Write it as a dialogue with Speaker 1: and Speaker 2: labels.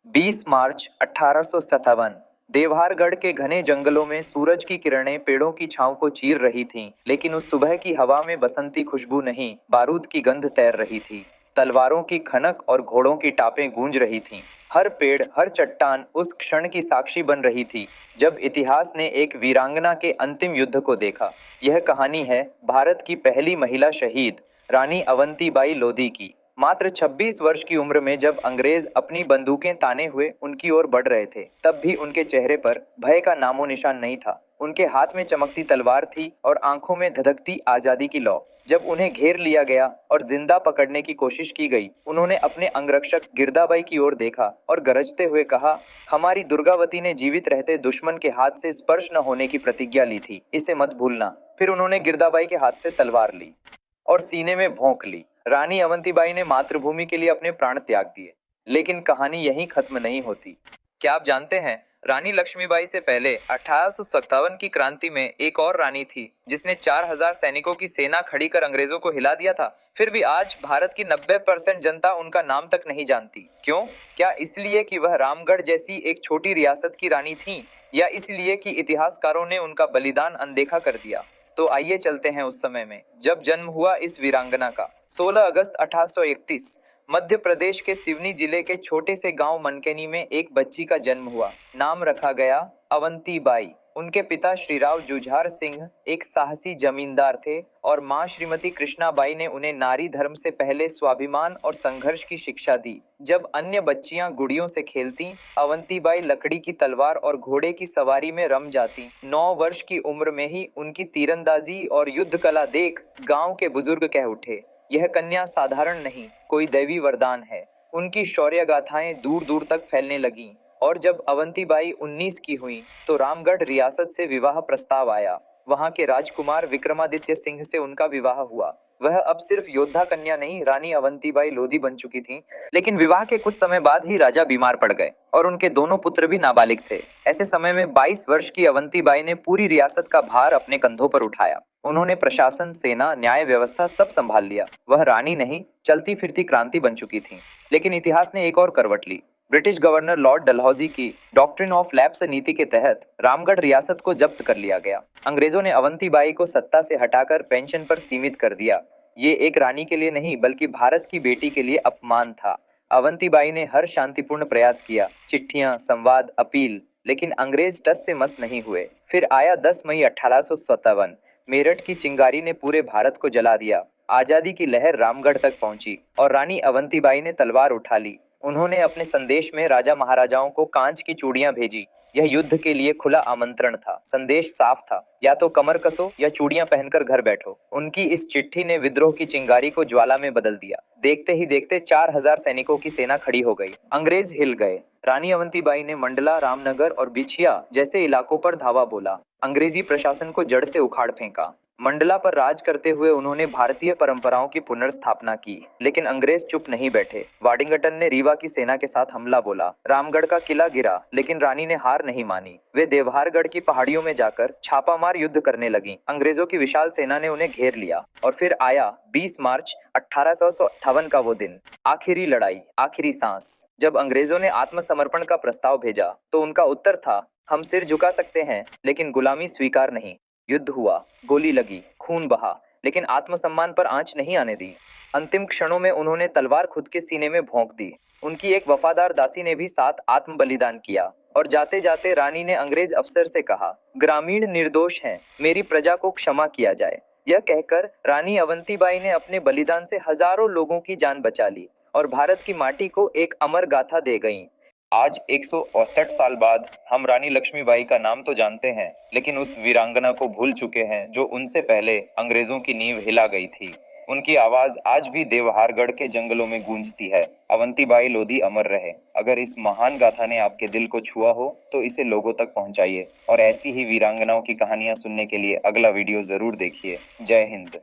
Speaker 1: 20 मार्च 1857। देवहारगढ़ के घने जंगलों में सूरज की किरणें पेड़ों की छांव को चीर रही थीं, लेकिन उस सुबह की हवा में बसंती खुशबू नहीं, बारूद की गंध तैर रही थी। तलवारों की खनक और घोड़ों की टापें गूंज रही थीं। हर पेड़, हर चट्टान उस क्षण की साक्षी बन रही थी जब इतिहास ने एक वीरांगना के अंतिम युद्ध को देखा। यह कहानी है भारत की पहली महिला शहीद, रानी अवंतीबाई लोधी की। मात्र 26 वर्ष की उम्र में जब अंग्रेज अपनी बंदूकें ताने हुए उनकी ओर बढ़ रहे थे, तब भी उनके चेहरे पर भय का नामो निशान नहीं था। उनके हाथ में चमकती तलवार थी और आंखों में धधकती आजादी की लौ। जब उन्हें घेर लिया गया और जिंदा पकड़ने की कोशिश की गई, उन्होंने अपने अंगरक्षक गिरदाबाई की ओर देखा और गरजते हुए कहा, हमारी दुर्गावती ने जीवित रहते दुश्मन के हाथ से स्पर्श न होने की प्रतिज्ञा ली थी, इसे मत भूलना। फिर उन्होंने गिरदाबाई के हाथ से तलवार ली और सीने में भोंक ली। रानी अवंतीबाई ने मातृभूमि के लिए अपने प्राण त्याग दिए। लेकिन कहानी यहीं खत्म नहीं होती। क्या आप जानते हैं, रानी लक्ष्मीबाई से पहले 1857 की क्रांति में एक और रानी थी जिसने 4000 सैनिकों की सेना खड़ी कर अंग्रेजों को हिला दिया था। फिर भी आज भारत की 90% जनता उनका नाम तक नहीं जानती। क्यों? क्या इसलिए कि वह रामगढ़ जैसी एक छोटी रियासत की रानी थी, या इसलिए कि इतिहासकारों ने उनका बलिदान अनदेखा कर दिया? तो आइए चलते हैं उस समय में जब जन्म हुआ इस वीरांगना का। 16 अगस्त 1831 मध्य प्रदेश के सिवनी जिले के छोटे से गांव मनकेनी में एक बच्ची का जन्म हुआ। नाम रखा गया अवंतीबाई। उनके पिता श्रीराव जुझार सिंह एक साहसी जमींदार थे और मां श्रीमती कृष्णाबाई ने उन्हें नारी धर्म से पहले स्वाभिमान और संघर्ष की शिक्षा दी। जब अन्य बच्चियां गुड़ियों से खेलती, अवंतीबाई लकड़ी की तलवार और घोड़े की सवारी में रम जाती। 9 वर्ष की उम्र में ही उनकी तीरंदाजी और युद्ध कला देख गांव के बुजुर्ग कह उठे, यह कन्या साधारण नहीं, कोई दैवी वरदान है। उनकी शौर्य गाथाएं दूर दूर तक फैलने लगीं और जब अवंतीबाई 19 की हुई तो रामगढ़ रियासत से विवाह प्रस्ताव आया। वहां के राजकुमार विक्रमादित्य सिंह से उनका विवाह हुआ। वह अब सिर्फ योद्धा कन्या नहीं, रानी अवंतीबाई लोधी बन चुकी थीं। लेकिन विवाह के कुछ समय बाद ही राजा बीमार पड़ गए और उनके दोनों पुत्र भी नाबालिग थे। ऐसे समय में 22 वर्ष की अवंतीबाई ने पूरी रियासत का भार अपने कंधों पर उठाया। उन्होंने प्रशासन, सेना, न्याय व्यवस्था सब संभाल लिया। वह रानी नहीं, चलती फिरती क्रांति बन चुकी थी। लेकिन इतिहास ने एक और करवट ली। ब्रिटिश गवर्नर लॉर्ड डलहौजी की डॉक्ट्रिन ऑफ लैप्स नीति के तहत रामगढ़ रियासत को जब्त कर लिया गया। अंग्रेजों ने अवंतीबाई को सत्ता से हटाकर पेंशन पर सीमित कर दिया। ये एक रानी के लिए नहीं, बल्कि भारत की बेटी के लिए अपमान था। अवंतीबाई ने हर शांतिपूर्ण प्रयास किया, चिट्ठियां, संवाद, अपील, लेकिन अंग्रेज टस से मस नहीं हुए। फिर आया 10 मई 1857। मेरठ की चिंगारी ने पूरे भारत को जला दिया। आजादी की लहर रामगढ़ तक पहुंची और रानी अवंतीबाई ने तलवार उठा ली। उन्होंने अपने संदेश में राजा महाराजाओं को कांच की चूड़ियां भेजी। यह युद्ध के लिए खुला आमंत्रण था। संदेश साफ था, या तो कमर कसो या चूड़ियां पहनकर घर बैठो। उनकी इस चिट्ठी ने विद्रोह की चिंगारी को ज्वाला में बदल दिया। देखते ही देखते 4000 सैनिकों की सेना खड़ी हो गई। अंग्रेज हिल गए। रानी अवंतीबाई ने मंडला, रामनगर और बिछिया जैसे इलाकों पर धावा बोला। अंग्रेजी प्रशासन को जड़ से उखाड़ फेंका। मंडला पर राज करते हुए उन्होंने भारतीय परंपराओं की पुनर्स्थापना की। लेकिन अंग्रेज चुप नहीं बैठे। वाडिंगटन ने रीवा की सेना के साथ हमला बोला। रामगढ़ का किला गिरा, लेकिन रानी ने हार नहीं मानी। वे देवहारगढ़ की पहाड़ियों में जाकर छापामार युद्ध करने लगी। अंग्रेजों की विशाल सेना ने उन्हें घेर लिया और फिर आया 20 मार्च 1858 का वो दिन। आखिरी लड़ाई, आखिरी सांस। जब अंग्रेजों ने आत्मसमर्पण का प्रस्ताव भेजा तो उनका उत्तर था, हम सिर झुका सकते हैं लेकिन गुलामी स्वीकार नहीं। युद्ध हुआ, गोली लगी, खून बहा, लेकिन आत्मसम्मान पर आंच नहीं आने दी। अंतिम क्षणों में उन्होंने तलवार खुद के सीने में भोंक दी। उनकी एक वफादार दासी ने भी साथ आत्म बलिदान किया और जाते जाते रानी ने अंग्रेज अफसर से कहा, ग्रामीण निर्दोष हैं, मेरी प्रजा को क्षमा किया जाए। यह कहकर रानी अवंतीबाई ने अपने बलिदान से हजारों लोगों की जान बचा ली और भारत की माटी को एक अमर गाथा दे गईं। आज 168 साल बाद हम रानी लक्ष्मीबाई का नाम तो जानते हैं, लेकिन उस वीरांगना को भूल चुके हैं जो उनसे पहले अंग्रेजों की नींव हिला गई थी। उनकी आवाज आज भी देवहारगढ़ के जंगलों में गूंजती है। अवंतीबाई लोधी अमर रहे। अगर इस महान गाथा ने आपके दिल को छुआ हो तो इसे लोगों तक पहुंचाइए और ऐसी ही वीरांगनाओं की कहानियां सुनने के लिए अगला वीडियो जरूर देखिए। जय हिंद।